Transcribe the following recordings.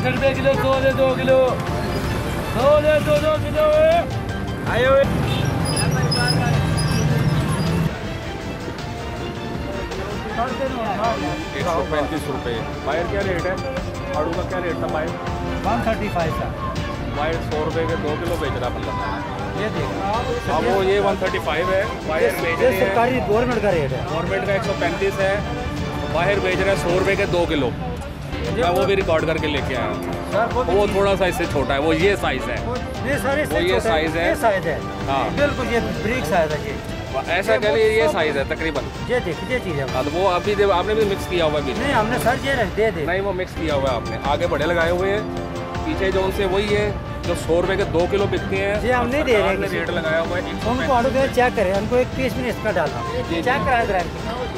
65 रुपये किलो, 100 दे 2 किलो, 100 दे 2 किलो आयो। 135 रुपये। बायर क्या रेट है? आड़ू का क्या रेट था बायर? 135 था। बायर 100 रुपये के 2 किलो बेच रहा बंदा। ये देखो, अब वो ये 135 है, बायर बेच रहे हैं। सरकारी गवर्नमेंट का रेट है। गवर्नमेंट का 135 है, बाहर बेच रहा है 100 रुपये के 2 किलो। मैं वो भी रिकॉर्ड करके लेके आया हूँ। वो थोड़ा सा इससे छोटा है, वो ये साइज़ है। ये सारे वो ये साइज़ है। ये साइज़ है। हाँ बिल्कुल ये ब्रिक साइज़ है ये। ऐसा कह लीजिए ये साइज़ है तकरीबन। ये देखिए चीज़ है। हाँ तो वो अभी आपने भी मिक्स किया हुआ है बीच में? नहीं हमने सर ये दे दे। नहीं वो मिक्स किया हुआ है आपने। आगे बड़े लगाए हुए हैं, पीछे जो उनसे वही है जो 100 रुपये के 2 किलो बिकते हैं। ये हम नहीं दे रहे हैं, रेट लगाया हुआ है। उनको आड़ू के चेक करें, उनको एक पीस भी नहीं इसका डालना। चेक कराएंगे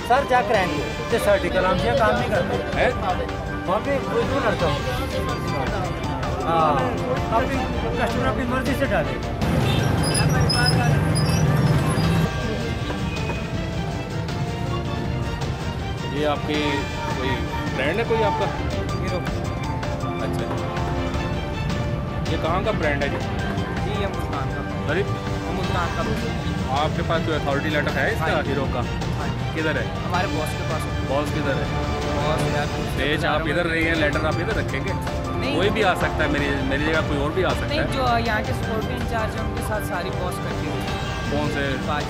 सर, चेक कराएंगे। ये सर्टिकल हम ये काम नहीं करते हैं, वहाँ पे कोई क्यों लड़ता हूँ। हाँ अपनी कस्टमर अपनी मर्जी से डाले। ये आपकी कोई ब्रांड है कोई आपका? हीरो। अच्छा ये कहाँ का ब्रांड है जी? जी ये मुल्तान का। अरे मुल्तान का। आपके पास कोई अथॉरिटी लेटर है इसका? हीरो का किधर है? हमारे बॉस के पास। बॉस किधर है? बॉस यार पेज आप इधर रही हैं, लेटर आप इधर रखेंगे? कोई भी आ सकता है, मेरी जगह कोई और भी आ सकता है। जो यहाँ के सिक्योरिटी इंचार्ज है उनके साथ सारी बॉस करती है। कौन से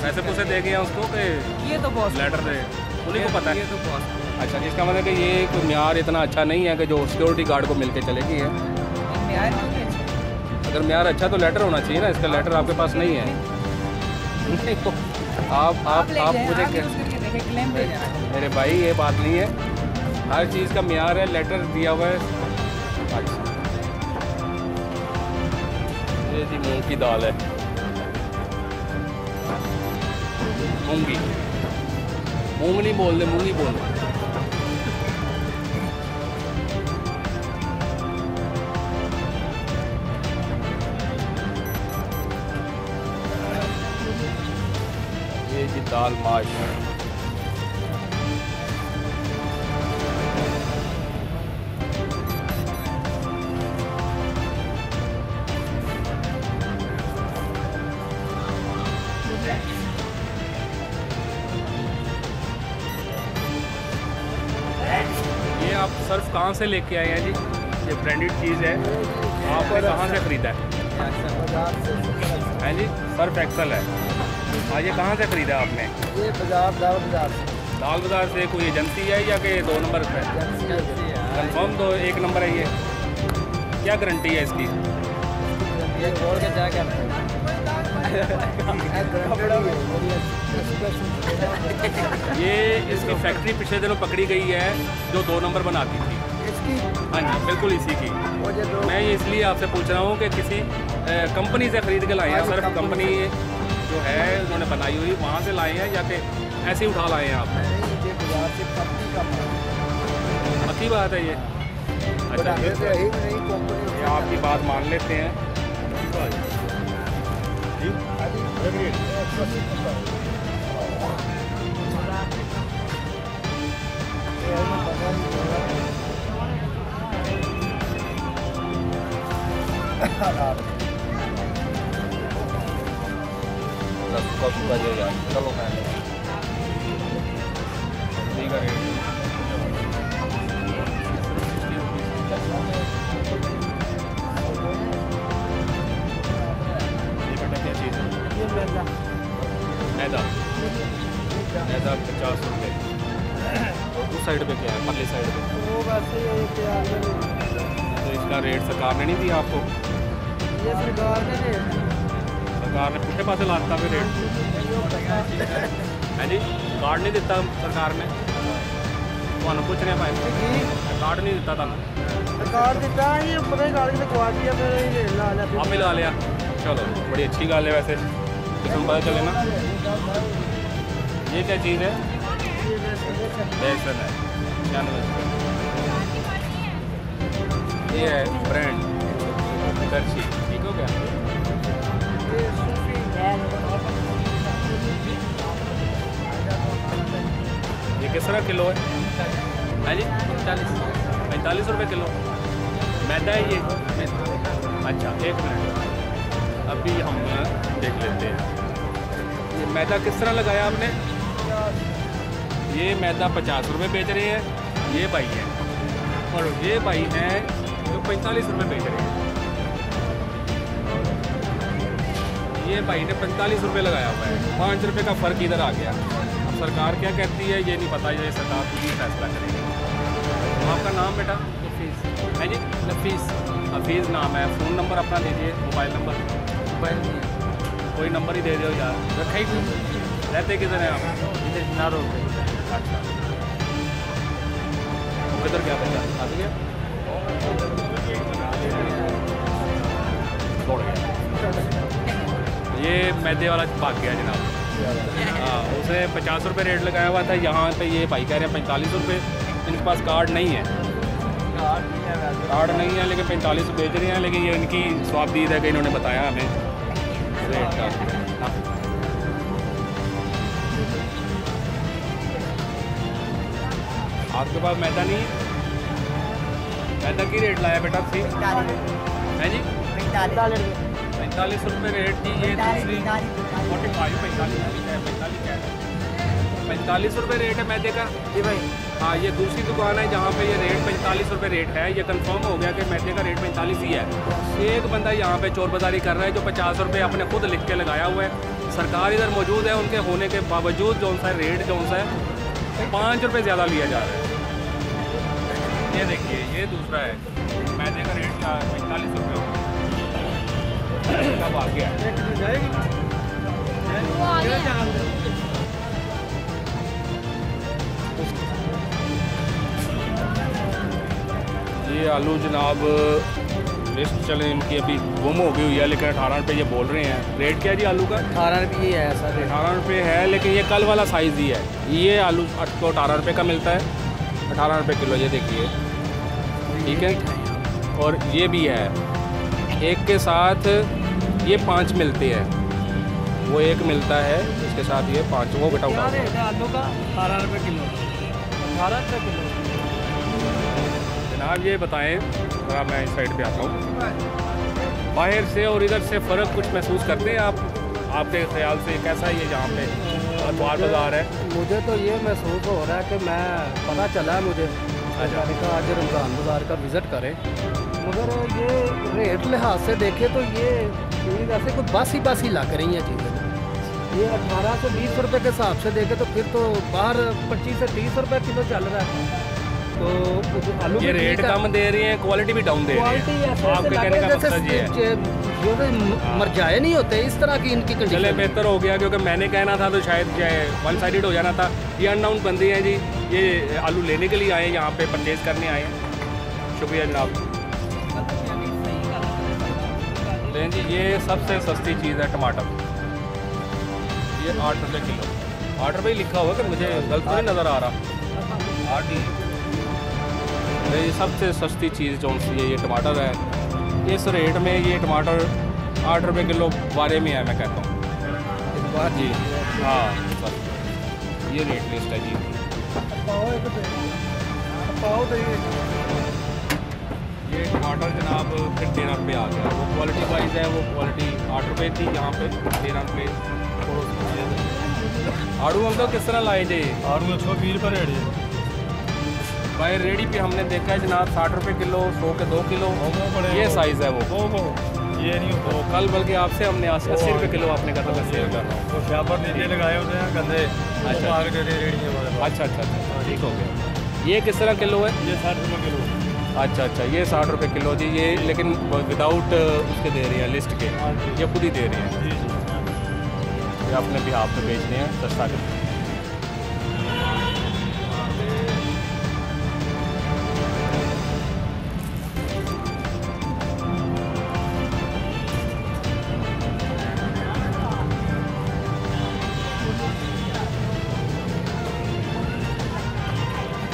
पैसे पूसे दे गए हैं उसको कि ये तो बॉस लेटर दे? उन्हीं को पता है। ये तो बॉस। अच्छा इसका मतलब कि ये कोई म्यार इतना अच्छा नहीं है कि जो सिक्योरिटी गार्ड को मिलके चलेगी है। म्यार अगर म्यार अच्छा तो लेटर होना चाहिए ना, इसका लेटर आपके पास नहीं है। आप मुझे क्लेम दे देना। मेरे भाई ये बात नहीं है, हर चीज़ का म्यार है, लेटर दिया हुआ है। अच्छा ये जी मूंग की दाल है, मूंगी, मूंग नहीं बोलते, मूंगी बोलते। ये जी दाल माश। ये आप सर्फ कहाँ से लेके आए हैं जी? ये ब्रांडेड चीज़ है, आपने कहाँ से ख़रीदा है? हैं जी सर्फ एक्सल है। हाँ ये कहाँ से ख़रीदा आपने? ये बाजार दाल बाजार दाल बाज़ार से। कोई एजेंसी है या कि 2 नंबर पे? कंफर्म तो 1 नंबर है ये। क्या गारंटी है इसकी? ये खोल के जा कर ये इसकी फैक्ट्री पिछले दिनों पकड़ी गई है जो 2 नंबर बनाती थी। इसकी हाँ जी बिल्कुल इसी की। मैं ये इसलिए आपसे पूछ रहा हूँ कि किसी कंपनी से ख़रीद के लाए हैं? सिर्फ कंपनी जो है उन्होंने बनाई हुई वहाँ से लाए हैं या कि ऐसे ही उठा लाए हैं आप? पक्की बात है ये? अच्छा ये आपकी बात मान लेते हैं। चलो मैं ठीक है रेट क्या चीज़ है? मैदा 50 रुपये। उस साइड पे क्या है? पल्ली साइड पे तो इसका रेट सरकार ने नहीं दिया आपको? सरकार ने पुठे पासे लाता भी रेट है जी। कार्ड नहीं दिता सरकार ने? ਤੁਹਾਨੂੰ ਪੁੱਛ ਰਿਹਾ ਭਾਈ कार्ड नहीं दिता था? कार्ड दिता ही पता ही गाड़ी में गवा दिया, फिर ये ला लिया। आप ही ला लिया? चलो बड़ी अच्छी गल है वैसे, किसी पता चले ना। ये क्या चीज़ है? बेसन है 96 रुपये। ये है ब्रांड दर्शी, ठीक हो गया? ये किस तरह किलो है? हाँ जी 45 रुपये किलो। मैदा है ये? अच्छा, एक मिनट, अभी हम देख लेते हैं। ये मैदा किस तरह लगाया आपने? ये मैदा 50 रुपये बेच रहे हैं ये भाई हैं, और ये भाई हैं जो 45 रुपये बेच रहे हैं। ये भाई ने 45 रुपये लगाया हुआ है, 5 रुपये का फ़र्क इधर आ गया। अब सरकार क्या कहती है ये नहीं पता, ये सरकार खुद ही फैसला करेगी। आपका नाम बेटा? नफीस। है जी? हफीज़ नाम है। फ़ोन नंबर अपना दीजिए, मोबाइल नंबर। मोबाइल नहीं कोई नंबर ही दे दो यार। रखा ही नहीं। रहते किधर हैं आप? इधर नारो पे। अच्छा, किधर क्या बचा? आ गया? छोड़ गया। ये मैदे वाला भाग गया जनाब। हाँ, उसने 50 रुपये रेट लगाया हुआ था, यहाँ पे ये भाई कह रहे हैं 45 रुपये। इनके पास कार्ड नहीं है, कार्ड नहीं है लेकिन 45 बेच रहे हैं। लेकिन ये इनकी स्वाबदीद है कि इन्होंने बताया हमें रेट का। आपके पास मैदा नहीं है? मैदा की रेट लाया बेटा? थी है जी? 45 रुपये रेट की। ये दूसरी 45 45 रुपये रेट है मैदे का जी भाई। हाँ, ये दूसरी दुकान है जहाँ पे ये रेट 45 रुपये रेट है। ये कंफर्म हो गया कि मैदे का रेट 45 ही है। एक बंदा यहाँ पे चोर बाजारी कर रहा है जो 50 रुपये अपने खुद लिख के लगाया हुआ है। सरकार इधर मौजूद है, उनके होने के बावजूद जो सा रेट जो सा है 5 रुपये ज़्यादा लिया जा रहा है। ये देखिए, ये दूसरा है मैदे का रेट 45 रुपये हो गया। कब आ गया? ये आलू जनाब लिस्ट चले इनकी अभी गुम हो गई हुई है, लेकिन 18 रुपये ये बोल रहे हैं। रेट क्या जी आलू का? 18 रुपये है सर। 18 रुपये है, लेकिन ये कल वाला साइज़ ही है। ये आलू आपको 18 रुपये का मिलता है, 18 रुपये किलो। ये देखिए, ठीक है। और ये भी है, एक के साथ ये 5 मिलते हैं। वो एक मिलता है, इसके साथ ये 5। वो बेटा उठा आलू का 18 रुपये किलो। 18 रुपये किलो जनाब। ये बताएं जरा, मैं इस साइड पे आता हूँ। बाहर से और इधर से फ़र्क कुछ महसूस करते हैं आप? आपके ख्याल से कैसा है ये जहाँ पे अखबार बाज़ार है? मुझे तो ये महसूस हो रहा है कि मैं पता चला है मुझे मैंने कहा आज रमज़ान बाज़ार का विज़िट करें, मगर ये रेट लिहाज से देखे तो ये वैसे कोई बासी लग रही हैं चीज़ें। ये 18 से 20 रुपये के हिसाब से देखे तो फिर तो बाहर 25 से 30 रुपये किलो चल रहा है। तो आलू ये रेट कम दे रही हैं, क्वालिटी भी डाउन दे रही है। आपके कहने का मकसद ये है जो मर जाए नहीं होते इस तरह की इनकी कंडीशन। चले बेहतर हो गया, क्योंकि मैंने कहना था तो शायद वन साइडेड हो जाना था। ये अननाउन बंदी हैं जी, ये आलू लेने के लिए आए हैं, यहाँ पे परचेज़ करने आए हैं। शुक्रिया जनाब। लेकिन जी ये सबसे सस्ती चीज़ है टमाटर। ये 8 रुपये किलो। 8 रुपये लिखा हुआ कि मुझे गलत नहीं नज़र आ रहा? 8 ही। ये सबसे सस्ती चीज़ जो सी है ये टमाटर है। इस रेट में ये टमाटर 8 रुपये किलो बारे में है, मैं कहता हूँ जी। हाँ सर, ये रेट लिस्ट है जी। ये टमाटर जनाब फिर 13 रुपये आ गया। वो क्वालिटी वाइज है, वो क्वालिटी 8 रुपये थी, यहाँ पे 13 रुपये। आड़ू अंकल किस तरह लाए जी? आड़ू 120 रुपये रेट है भाई। रेडी पे हमने देखा है जनाब 60 रुपये किलो, 100 के 2 किलो। ये साइज़ है वो ये नहीं तो कल बल्कि आपसे हमने 80 रुपये किलो आपने कहा था मैं सेल कर रहा हूँ। वो शापर नीचे लगाए होते हैं गंदे। अच्छा अच्छा अच्छा, ठीक हो गया। ये किस तरह किलो है? ये 60 रुपये किलो। अच्छा अच्छा, ये 60 रुपये किलो जी। ये लेकिन विदाउट उसके दे रही हैं लिस्ट के, ये खुद ही दे रही हैं। ये अपने बिहाफ पे बेचते हैं सस्ता के।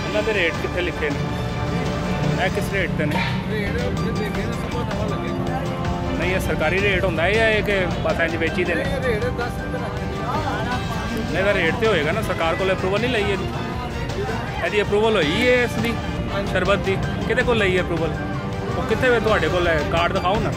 इन्होंने रेट कितने लिखे ने? किस रेट पे ने? नहीं, ये सरकारी रेट होता है या एक बस इंज बेची दे? नहीं तो रेट तो होएगा ना, सरकार को अप्रूवल नहीं लई है? यदि अप्रूवल हुई है इसकी शरबत की, कितने को लई है अप्रूवल? ਉਹ ਕਿੱਥੇ ਵੇ ਤੁਹਾਡੇ ਕੋਲ ਹੈ ਕਾਰਡ ਦਿਖਾਓ ਨਾ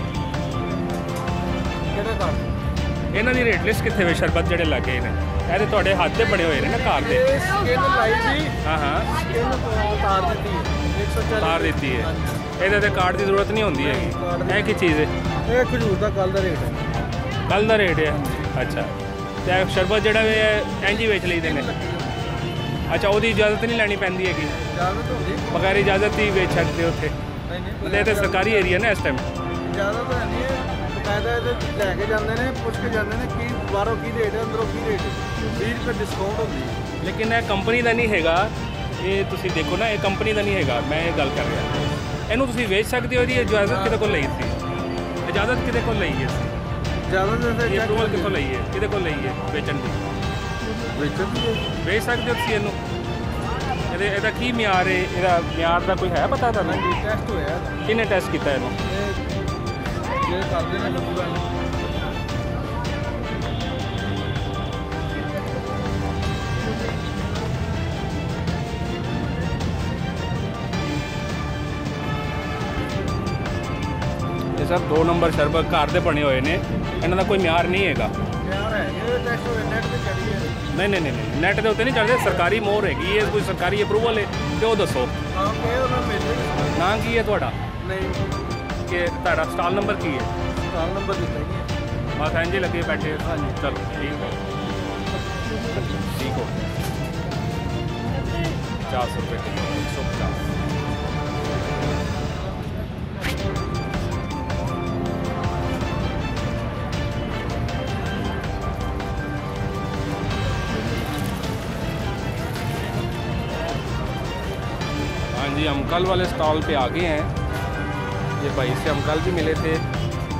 ਕਿਹੜਾ ਕਾਰਡ ਇਹਨਾਂ ਦੀ ਰੇਟ ਲਿਸਟ ਕਿੱਥੇ ਵੇ ਸ਼ਰਬਤ ਜਿਹੜੇ ਲੱਗੇ ਨੇ ਇਹ ਤੇ ਤੁਹਾਡੇ ਹੱਥ ਤੇ ਬਣੇ ਹੋਏ ਨੇ ਨਾ ਕਾਰ ਦੇ ਸਕਿਨ ਲਾਈ ਸੀ ਹਾਂ ਹਾਂ ਸਕਿਨ ਉਤਾਰ ਦਿੱਤੀ ਹੈ 140 ਉਤਾਰ ਦਿੱਤੀ ਹੈ ਇਹਦੇ ਤੇ ਕਾਰਡ ਦੀ ਜ਼ਰੂਰਤ ਨਹੀਂ ਹੁੰਦੀ ਹੈਗੀ ਇਹ ਕੀ ਚੀਜ਼ ਹੈ ਇਹ ਖਜੂਰ ਦਾ ਕੱਲ ਦਾ ਰੇਟ ਹੈ ਕੱਲ ਦਾ ਰੇਟ ਹੈ ਅੱਛਾ ਤੇ ਇਹ ਸ਼ਰਬਤ ਜਿਹੜਾ ਵੇ ਇੰਝ ਹੀ ਵੇਚ ਲਈਦੇ ਨੇ ਅੱਛਾ ਉਹਦੀ ਇਜਾਜ਼ਤ ਨਹੀਂ ਲੈਣੀ ਪੈਂਦੀ ਹੈਗੀ ਇਜਾਜ਼ਤ ਹੁੰਦੀ ਬਗੈਰ ਇਜਾਜ਼ਤ ਹੀ ਵੇਚ ਸਕਦੇ ਉੱਥੇ ਨਹੀਂ ਇਹ ਤਾਂ ਸਰਕਾਰੀ ਏਰੀਆ ਨਾ ਇਸ ਟਾਈਮ ਇਜਾਜ਼ਤ ਹੈ ਨਹੀਂ ਹੈ ਬਕਾਇਦਾ ਇਹਦੇ ਲੈ ਕੇ ਜਾਂਦੇ ਨੇ ਪੁੱਛ ਕੇ ਜਾਂਦੇ ਨੇ ਕੀ ਬਾਹਰੋਂ ਕੀ ਰੇਟ ਹੈ ਅੰਦਰੋਂ ਕੀ ਰੇਟ ਹੈ 20 ਰੁਪਏ ਡਿਸਕਾਊਂਟ ਹੁੰਦੀ ਹੈ ਲੇਕਿਨ ਇਹ ਕੰਪਨੀ ਦਾ ਨਹੀਂ ਹੈਗਾ ਇਹ ਤੁਸੀਂ ਦੇਖੋ ਨਾ ਇਹ ਕੰਪਨੀ ਦਾ ਨਹੀਂ ਹੈਗਾ ਮੈਂ ਇਹ ਗੱਲ ਕਰ ਰਿਹਾ ਇਹਨੂੰ ਤੁਸੀਂ ਵੇਚ ਸਕਦੇ ਹੋ ਇਹਦੀ ਇਜਾਜ਼ਤ ਕਿਹਦੇ ਕੋਲ ਲਈ ਸੀ ਇਜਾਜ਼ਤ ਕਿਹਦੇ ਕੋਲ ਲਈ ਹੈ ਇਜਾਜ਼ਤ ਇਹ ਅਪਰੂਵਲ ਕਿੱਥੋਂ ਲਈ ਹੈ ਕਿਹਦੇ ਕੋਲ ਲਈ ਹੈ ਵੇਚਣ ਦੀ ਵੇਚਣ ਦੀ ਵੇਚ ਸਕਦੇ ਹੋ ਤੁਸੀਂ ਇਹਨੂੰ ਇਹਦਾ ਕੀ ਮਿਆਰ ਹੈ ਇਹਦਾ ਮਿਆਰ ਦਾ ਕੋਈ ਹੈ ਪਤਾ ਤੁਹਾਨੂੰ ਟੈਸਟ ਹੋਇਆ ਇਹਦਾ। ਕਿਹਨੇ ਟੈਸਟ ਕੀਤਾ ਇਹਨੂੰ ਇਹ ਕਰਦੇ ਨੇ ਪੂਰਾ ਇਹ ਸਭ 2 ਨੰਬਰ ਸ਼ਰਬਤ ਘਰ ਦੇ ਬਣੇ ਹੋਏ ਨੇ ਇਹਨਾਂ ਦਾ ਕੋਈ ਮਿਆਰ ਨਹੀਂ ਹੈਗਾ ਯਾਰ ਹੈ ਇਹ ਟੈਸਟ ਹੋਇਆ ਨੈਟ ਤੇ ਚੜੀ ਹੈ ਨਹੀਂ ਨੈਟ ਦੇ ਉੱਤੇ ਨਹੀਂ ਚੱਲਦੇ ਸਰਕਾਰੀ ਮੋਹਰ ਹੈਗੀ ਇਹ ਕੋਈ ਸਰਕਾਰੀ ਅਪਰੂਵਲ ਹੈ ਤੇ ਉਹ ਦੱਸੋ ਹਾਂ ਕਿ ਉਹਨਾਂ ਮਿਲ ਨਾਂ ਕੀ ਹੈ ਤੁਹਾਡਾ ਨਹੀਂ ਕਿ ਤੁਹਾਡਾ ਸਟਾਲ ਨੰਬਰ ਕੀ ਹੈ ਸਟਾਲ ਨੰਬਰ ਦਿੱਤਾ ਹੀ ਹੈ ਬਸ ਇੰਝ ਹੀ ਲੱਗੇ ਬੈਠੇ ਹਾਂਜੀ ਚਲੋ ਠੀਕ ਹੈ ठीक हो 50 रुपये किलो 150 हाँ जी हम कल वाले स्टॉल पे आ गए हैं ये भाई से हम कल भी मिले थे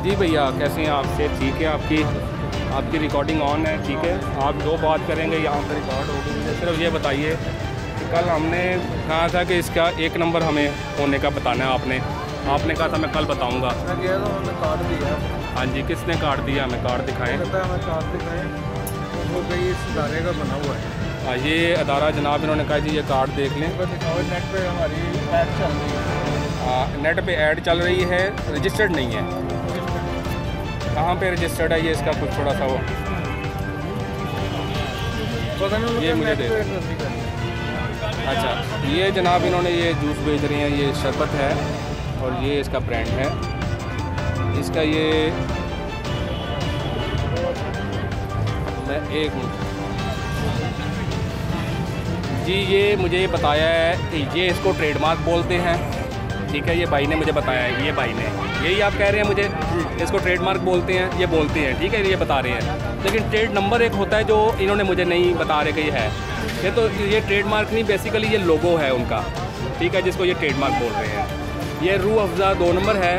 जी भैया कैसे हैं आपसे ठीक है आपकी रिकॉर्डिंग ऑन है ठीक है आप जो बात करेंगे यहाँ पर रिकॉर्ड होगी मुझे सिर्फ ये बताइए कि कल हमने कहा था कि इसका 1 नंबर हमें होने का बताना है आपने कहा था मैं कल बताऊँगा मैं गया था उन्होंने कार्ड दिया हाँ जी किसने कार्ड दिया हमें कार्ड दिखाएं कहता है हमें कार्ड दिखाएं वो कहीं इस इदारे का बना हुआ है ये अदारा जनाब इन्होंने कहा जी ये कार्ड देख लें दिखाओ नेट पे हमारी ऐड चल रही है नेट पे ऐड चल रही है रजिस्टर्ड नहीं है कहाँ पे रजिस्टर्ड है ये इसका कुछ थोड़ा सा वो पता नहीं ये मुझे दे अच्छा ये जनाब इन्होंने ये जूस बेच रहे हैं ये शरबत है और ये इसका ब्रांड है इसका ये एक मिनट जी ये मुझे बताया है कि ये इसको ट्रेडमार्क बोलते हैं ठीक है ये भाई ने मुझे बताया है ये भाई ने यही आप कह रहे हैं मुझे इसको ट्रेडमार्क बोलते हैं ये बोलते हैं ठीक है ये बता रहे हैं लेकिन ट्रेड नंबर एक होता है जो इन्होंने मुझे नहीं बता रहे कि ये है ये तो ये ट्रेडमार्क नहीं बेसिकली ये लोगो है उनका ठीक है जिसको ये ट्रेडमार्क बोल रहे हैं ये रूह अफ़ज़ा 2 नंबर है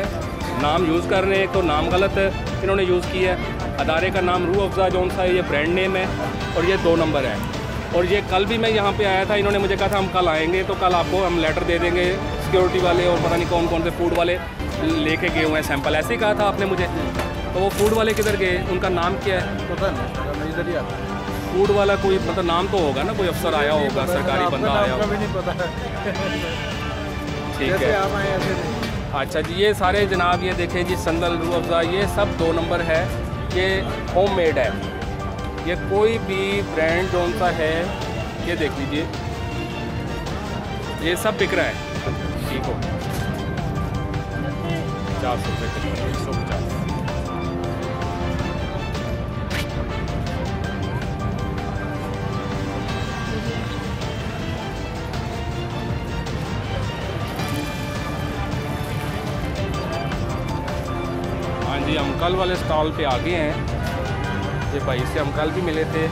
नाम यूज़ कर रहे हैं तो नाम गलत इन्होंने यूज़ किया है अदारे का नाम रूह अफ़ज़ा जौन सा है ये ब्रांड नेम है और ये 2 नंबर है और ये कल भी मैं यहाँ पे आया था इन्होंने मुझे कहा था हम कल आएंगे तो कल आपको हम लेटर दे देंगे सिक्योरिटी वाले और पता नहीं कौन कौन से फूड वाले लेके गए हुए हैं सैंपल ऐसे ही कहा था आपने मुझे तो वो फूड वाले किधर गए उनका नाम क्या है पता नहीं मैं इधर ही आता फूड वाला कोई मतलब नाम तो होगा ना कोई अफसर आया होगा सरकारी बंदा आया होगा भी नहीं पता ठीक जैसे है आप आए ऐसे नहीं अच्छा जी ये सारे जनाब ये देखें जी संदल रूह अफ़ज़ा ये सब 2 नंबर है ये होम मेड है ये कोई भी ब्रांड कौन सा है ये देख लीजिए ये सब बिक रहा है ठीक हो 50 रुपये किलो 150 हाँ जी हम कल वाले स्टॉल पे आ गए हैं ये भाई से हम कल भी मिले थे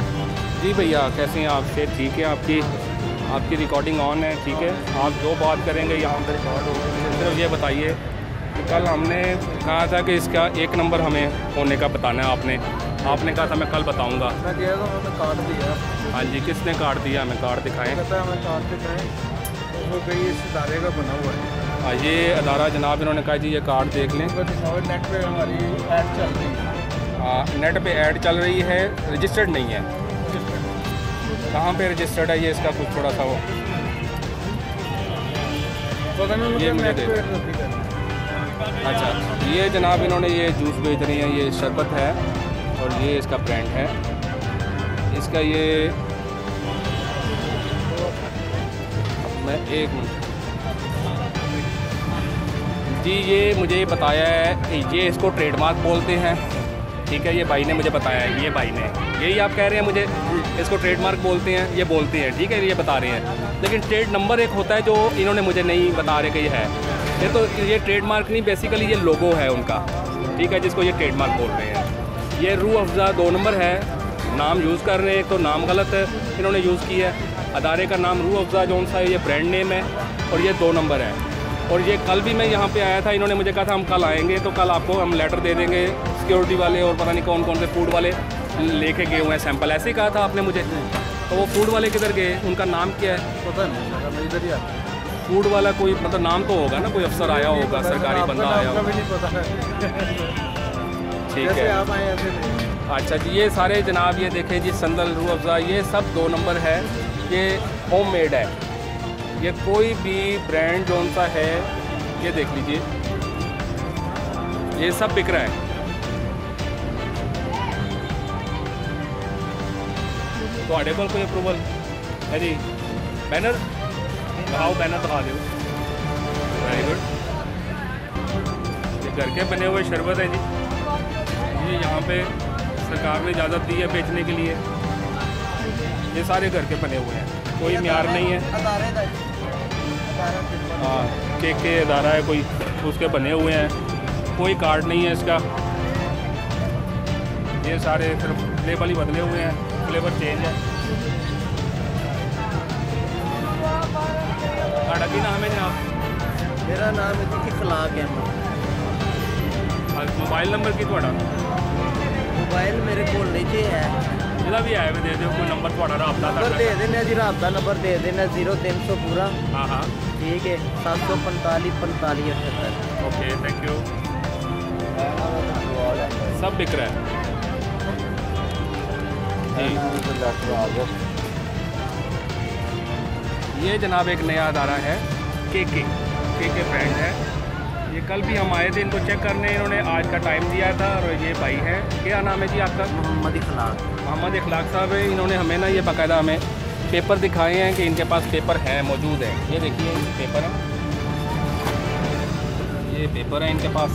जी भैया कैसे हैं आपसे ठीक है आपकी रिकॉर्डिंग ऑन है ठीक है आप जो बात करेंगे यहाँ पर रिकॉर्ड होगी मुझे सिर्फ ये बताइए कि कल हमने कहा था कि इसका 1 नंबर हमें होने का बताना है आपने कहा था मैं कल बताऊँगा मैं गया था उन्होंने कार्ड दिया हाँ जी किसने कार्ड दिया हमें कार्ड दिखाएं कहता है हमें कार्ड दिखाएं वो कहीं इस इदारे का बना हुआ है ये अदारा जनाब इन्होंने कहा जी ये कार्ड देख लें दिखाओ नेट पे हमारी ऐड चल रही है नेट पे ऐड चल रही है रजिस्टर्ड नहीं है कहाँ पे रजिस्टर्ड है ये इसका कुछ थोड़ा सा वो पता नहीं ये मुझे दे अच्छा, ये जनाब इन्होंने ये जूस बेच रही हैं, ये शरबत है और ये इसका ब्रांड है। इसका ये मैं एक मिनट जी, ये मुझे बताया है कि ये इसको ट्रेडमार्क बोलते हैं, ठीक है। ये भाई ने मुझे बताया है, ये भाई ने, यही आप कह रहे हैं मुझे इसको ट्रेडमार्क बोलते हैं, ये बोलते हैं, ठीक है, ये बता रहे हैं। लेकिन ट्रेड नंबर एक होता है जो इन्होंने मुझे नहीं बता रहे कि ये है, ये तो ये ट्रेडमार्क नहीं, बेसिकली ये लोगो है उनका, ठीक है, जिसको ये ट्रेडमार्क बोल रहे हैं। ये रूह अफ़ज़ा 2 नंबर है, नाम यूज़ कर रहे हैं, तो नाम गलत इन्होंने यूज़ किया है। अदारे का नाम रूह अफ़ज़ा जौन सा है, ये ब्रांड नेम है और ये 2 नंबर है। और ये कल भी मैं यहाँ पे आया था, इन्होंने मुझे कहा था हम कल आएंगे, तो कल आपको हम लेटर दे देंगे। सिक्योरिटी वाले और पता नहीं कौन कौन से फूड वाले लेके गए हुए हैं सैंपल, ऐसे ही कहा था आपने मुझे। तो वो फूड वाले किधर गए, उनका नाम क्या है? पता नहीं, मैं इधर ही आता फूड वाला कोई मतलब नाम तो होगा ना, कोई अफसर आया होगा, सरकारी बंदा आया होगा, नहीं पता है। ठीक है। आप आए ऐसे नहीं। अच्छा जी, ये सारे जनाब ये देखें जी, संदल, रूह अफ़ज़ा, ये सब 2 नंबर है, ये होम मेड है। ये कोई भी ब्रांड जौन सा है, ये देख लीजिए, ये सब बिक रहा है। तो आड़े को कोई अप्रूवल है जी? बैनर दिखाओ, बैनर दिखा दो। Very good. ये घर के बने हुए शरबत है जी, ये यहाँ पे सरकार ने इजाज़त दी है बेचने के लिए। ये सारे घर के बने हुए हैं, कोई म्यार नहीं है। हाँ, के अदारा है कोई, उसके बने हुए हैं, कोई कार्ड नहीं है इसका। ये सारे सिर्फ लेबल ही बदले हुए हैं, फ्लेवर चेंज है। साढ़ा की नाम है जनाब? मेरा नाम है जी इखलाक है। मोबाइल नंबर की थोड़ा? मोबाइल मेरे को नीचे है, जिला भी आए हुए दे दो, कोई नंबर थोड़ा रबता नंबर दे देना जी, रबता नंबर दे देना 0300 पूरा। हाँ हाँ, ठीक है, 745 45 78। Okay, thank you. सब बिक रहा है जी। ये जनाब एक नया अदारा है, के ब्रांड है। ये कल भी हम आए थे इनको चेक करने, इन्होंने आज का टाइम दिया था। और ये भाई है, क्या नाम है जी आपका? मोहम्मद इखलाक। मोहम्मद इखलाक साहब है। इन्होंने हमें ना ये बाकायदा हमें पेपर दिखाए हैं कि इनके पास पेपर है, मौजूद है। ये देखिए, ये पेपर है, ये पेपर है इनके पास।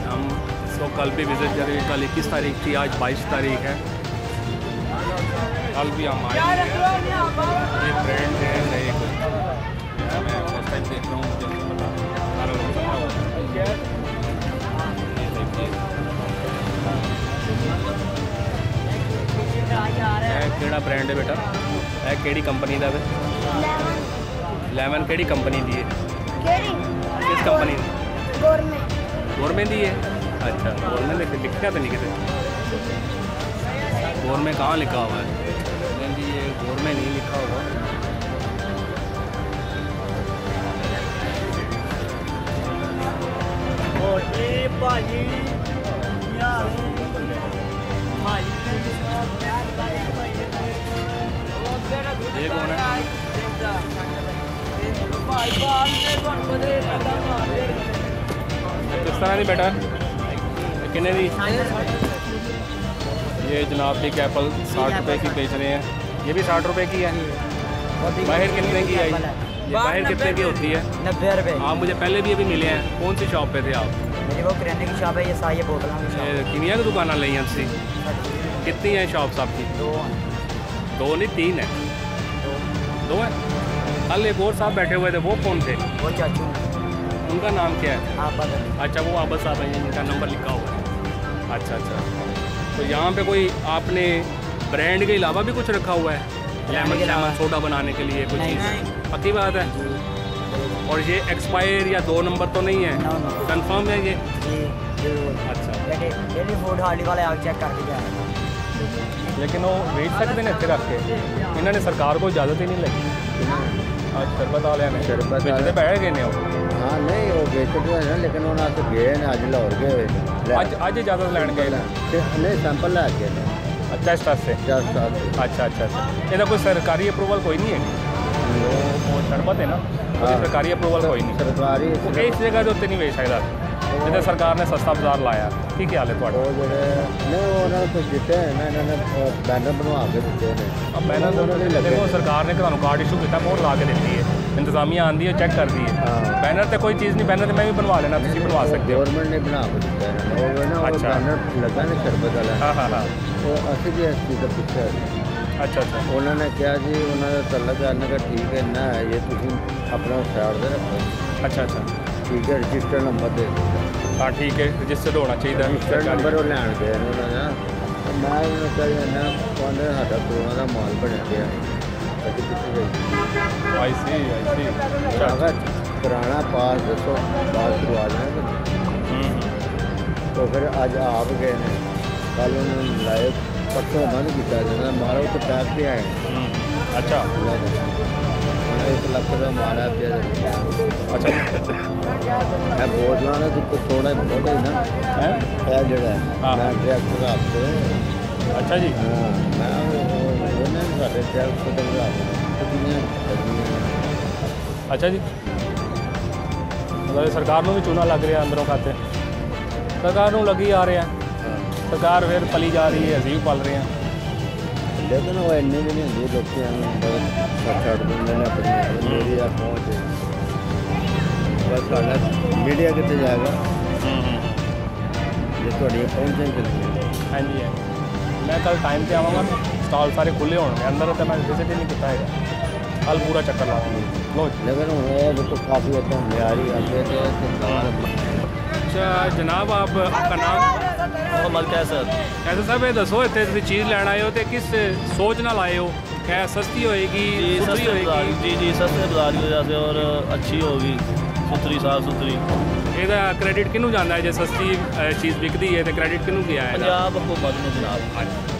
हम इसको कल भी विज़िट करेंगे। कल 21 तारीख थी, आज 22 तारीख है। कल भी हम आए हैं। ये ब्रांड है नए कोई, मैं फर्स्ट टाइम देख रहा हूँ, मुझे नहीं पता। ये देखिए, केड़ा ब्रांड है बेटा? है केड़ी कंपनी का? लेमन केड़ी कंपनी दी है? किस कंपनी ने? गवर्नमेंट दी है। अच्छा, गवर्नमेंट लिखा तो नहीं कितने, गवर्नमेंट कहाँ लिखा हुआ है? नहीं जी, ये गवर्नमेंट नहीं लिखा होगा। ये कौन है? किस तरह नहीं बेटा, कितने दी? ये जनाब दी कैपल 60 रुपये की बेच रहे हैं। ये भी 60 रुपये की है। बाहर कितने की है? ये बाहर कितने की होती है? 90 रुपये। आप मुझे पहले भी अभी मिले हैं। कौन सी शॉप पे थे आप? मेरी वो किराने की शॉप है, ये सारी बोतलों की शॉप। किनिया की दुकान ली हैं सी? कितनी है शॉप्स आपकी? 2 नहीं 3 है। 2 है। कल एक और साहब बैठे हुए थे, वो कौन थे? वो चाचू, उनका नाम क्या है? आबद। अच्छा, वो आबद साहब हैं, इनका नंबर लिखा हुआ है। अच्छा अच्छा, तो यहाँ पे कोई आपने ब्रांड के अलावा भी कुछ रखा हुआ है? लेमन सोडा बनाने के लिए कुछ चीज़? पक्की बात है। और ये एक्सपायर या 2 नंबर तो नहीं है? No, no. कंफर्म है ये? जी जरूर। अच्छा। डेली फूड हाली वाले आप चेक करके जाए। लेकिन वो बेच सकते हैं इतने रख के? इन्होंने सरकार को इजाज़त ही नहीं लगी। आज शरबत वाले ने शरबत बेचते पै गए ने वो। हाँ नहीं वो बेचते हैं ना, लेकिन उन्होंने तो गए ने अज लाहौर गए अज इजाज़त लैन गए ने? नहीं सैंपल लै गए ने टेस्ट वास्ते? अच्छा अच्छा अच्छा। ਇਹਦਾ ਕੋਈ ਸਰਕਾਰੀ ਅਪਰੂਵਲ ਕੋਈ ਨਹੀਂ ਹੈ? ਉਹ ਸ਼ਰਬਤ ਹੈ ਨਾ, ਉਹਦੀ ਸਰਕਾਰੀ ਅਪਰੂਵਲ ਕੋਈ ਨਹੀਂ। ਸਰਕਾਰੀ ਉਹ ਇਸ ਜਗ੍ਹਾ ਦੇ ਉੱਤੇ ਨਹੀਂ ਵੇਚ ਸਕਦਾ ਜਿੱਥੇ ਸਰਕਾਰ ਨੇ ਸਸਤਾ ਬਾਜ਼ਾਰ ਲਾਇਆ। ਕੀ ਖਿਆਲ ਹੈ ਤੁਹਾਡਾ? ਉਹ ਜਿਹੜੇ ਨਹੀਂ ਉਹ ਉਹਨਾਂ ਨੂੰ ਕੁਝ ਦਿੱਤੇ ਹੈ ਨਾ, ਇਹਨਾਂ ਨੇ ਬੈਨਰ ਬਣਵਾ ਕੇ ਦਿੱਤੇ ਨੇ। ਬੈਨਰ ਦੇਖੋ ਸਰਕਾਰ ਨੇ ਤੁਹਾਨੂੰ ਕਾਰਡ ਇਸ਼ੂ ਕੀਤਾ, ਮੋਹਰ ਲਾ ਕੇ ਦਿੱਤੀ ਹੈ, ਇੰਤਜ਼ਾਮੀਆ ਆਉਂਦੀ ਹੈ ਚੈੱਕ ਕਰਦੀ ਹੈ। ਬੈਨਰ ਤੇ ਕੋਈ ਚੀਜ਼ ਨਹੀਂ, ਬੈਨਰ ਤੇ ਮੈਂ ਵੀ ਬਣਵਾ ਲੈਣਾ, ਤੁਸੀਂ ਬਣਵਾ ਸਕਦੇ ਹੋ। ਗਵਰਨਮੈਂਟ ਨੇ ਬਣਾ ਕੇ ਦਿੱਤਾ ਹੈ ਉਹ ਨਾ, ਉਹ ਬੈਨਰ ਲੱਗਾ ਨਾ ਸ਼ਰਬਤ ਵਾਲਾ। ਹਾਂ ਹਾਂ ਹਾਂ। ਉਹ ਅਸੀਂ ਵੀ ਇਸ ਚੀਜ਼ ਦਾ ਪੁੱਛਿਆ ਸੀ। ਅੱਛਾ ਅੱਛਾ। ਉਹਨਾਂ ਨੇ ਕਿਹਾ ਜੀ ਉਹਨਾਂ ਦਾ ਤਲਕ ਹੈ, ਇਹਨਾਂ ਦਾ ਠੀਕ ਹੈ ਨਾ ਹੈ, ਇਹ ਤੁਸੀਂ ਆਪਣਾ ਸਾਈਡ ਦੇ ਰੱਖੋ। ਅੱਛਾ ਅੱਛਾ ਠੀਕ ਹੈ, ਰਜਿਸਟਰ ਨੰਬਰ ਦੇ ਹਾਂ ਠੀਕ ਹੈ, ਰਜਿਸਟਰਡ ਹੋਣਾ ਚਾਹੀਦਾ ਰਜਿਸਟਰ ਨੰਬਰ ਉਹ ਲੈਣ ਗਏ ਨੇ ਉਹਨਾਂ ਦਾ। ਮੈਂ ਉਹਨਾਂ ਨੂੰ ਕਿਹਾ ਨਾ ਉਹਨੇ ਸਾਡਾ ਕੋਰੋਨਾ ਦਾ ਮਾਲ ਬਣਿਆ ਗਿਆ ਅਸੀਂ ਕਿੱਥੇ ਗਏ। ਆਈ ਸੀ ਅਗਰ ਪੁਰਾਣਾ ਪਾਸ ਦੱਸੋ, ਪਾਸ ਕਰਵਾ ਦੇਣਾ। तो फिर अज आप गए ने, कल उन्होंने लाए, परसों बंद किया जाना मारो तो पैक पे आए। अच्छा 1 लाख का माल है पिया। अच्छा मैं बोल रहा ना तो थोड़ा बहुत ही ना है जड़ा मैं डायरेक्टर आपसे। अच्छा जी। हाँ मैं डायरेक्टर अच्छा जी, मतलब सरकार को भी चूना लग रहा अंदरों खाते, सरकार को लगी आ रहा है, सरकार फिर पली जा रही है, असीं भी पल रहे हैं। लेकिन वो इन्नी भी नहीं होंगी, लोग छड़ देंगे अपनी मीडिया पहुँच बस साढ़ा मीडिया कितने जाएगा जो थोड़ी पहुँचेंगे। हाँ जी है, मैं कल टाइम पे आवाँगा, स्टॉल सारे खुले होंगे अंदर, तो मैं विजिट ही नहीं किया है, कल पूरा चक्कर लाऊंगा। लेकिन वो तो काफ़ी अच्छा म्यारी आते थे। अच्छा जनाब, आपका नाम? मोहम्मद कैसर। कैसे साहब ये दसो, इतने तुसीं चीज़ लैन आए हो तो किस सोच नाल आए हो? क्या सस्ती होएगी, जी सुथरी सस्ते बाजार, होएगी? जी सस्ते बाजार की वजह से और अच्छी होगी, सुथरी साफ सुथरी। ਇਹਦਾ ਕ੍ਰੈਡਿਟ ਕਿਹਨੂੰ ਜਾਂਦਾ ਹੈ? ਜੇ ਸਸਤੀ ਚੀਜ਼ ਵਿਕਦੀ ਹੈ ਤੇ ਕ੍ਰੈਡਿਟ ਕਿਹਨੂੰ ਗਿਆ ਹੈ? पंजाब हुकूमत ने जनाब। अच्छा।